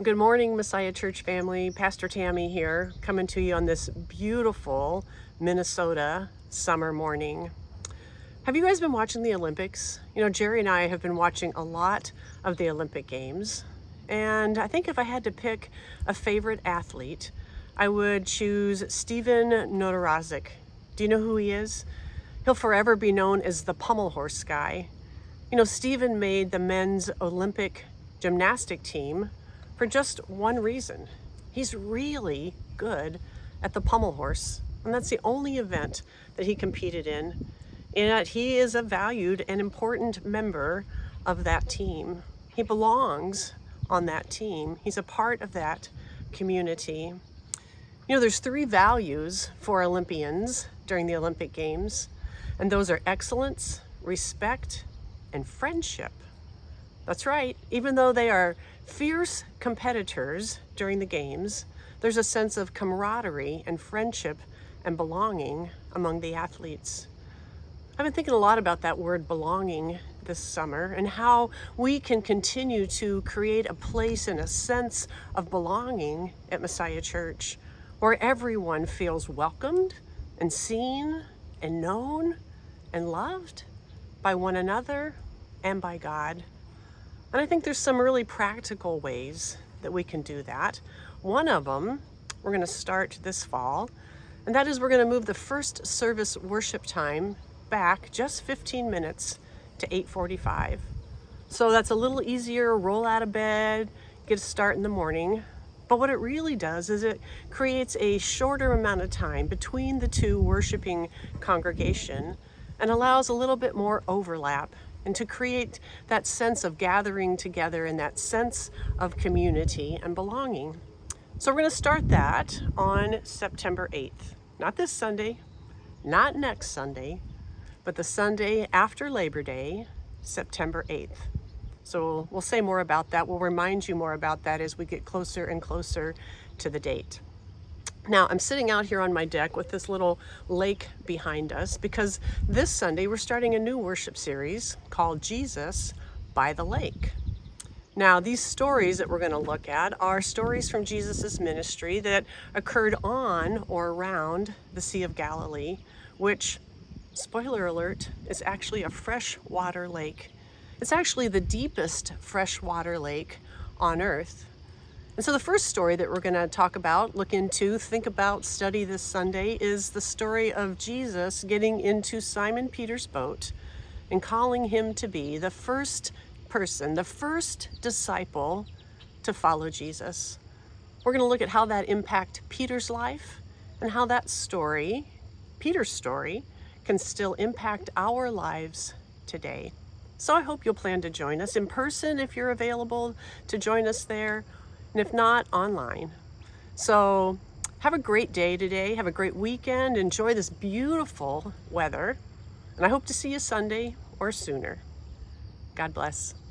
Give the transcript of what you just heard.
Good morning, Messiah Church family. Pastor Tami here, coming to you on this beautiful Minnesota summer morning. Have you guys been watching the Olympics? Jerry and I have been watching a lot of the Olympic Games. And I think if I had to pick a favorite athlete, I would choose Steven Notorazik. Do you know who he is? He'll forever be known as the pommel horse guy. Steven made the men's Olympic gymnastic team for just one reason. He's really good at the pommel horse, and that's the only event that he competed in. And he is a valued and important member of that team. He belongs on that team. He's a part of that community. There's 3 values for Olympians during the Olympic Games, and those are excellence, respect, and friendship. That's right. Even though they are fierce competitors during the games, there's a sense of camaraderie and friendship and belonging among the athletes. I've been thinking a lot about that word belonging this summer and how we can continue to create a place and a sense of belonging at Messiah Church where everyone feels welcomed and seen and known and loved by one another and by God. And I think there's some really practical ways that we can do that. One of them, we're going to start this fall, and that is we're going to move the first service worship time back just 15 minutes to 8:45. So that's a little easier, roll out of bed, get a start in the morning. But what it really does is it creates a shorter amount of time between the two worshiping congregation and allows a little bit more overlap and to create that sense of gathering together and that sense of community and belonging. So we're going to start that on September 8th. Not this Sunday, not next Sunday, but the Sunday after Labor Day, September 8th. So we'll say more about that. We'll remind you more about that as we get closer and closer to the date. Now, I'm sitting out here on my deck with this little lake behind us because this Sunday we're starting a new worship series called Jesus by the Lake. Now, these stories that we're going to look at are stories from Jesus' ministry that occurred on or around the Sea of Galilee, which, spoiler alert, is actually a freshwater lake. It's actually the deepest freshwater lake on earth. And so the first story that we're going to talk about, look into, think about, study this Sunday is the story of Jesus getting into Simon Peter's boat and calling him to be the first person, the first disciple to follow Jesus. We're going to look at how that impacted Peter's life and how that story, Peter's story, can still impact our lives today. So I hope you'll plan to join us in person if you're available to join us there, and if not, online. So have a great day today. Have a great weekend. Enjoy this beautiful weather. And I hope to see you Sunday or sooner. God bless.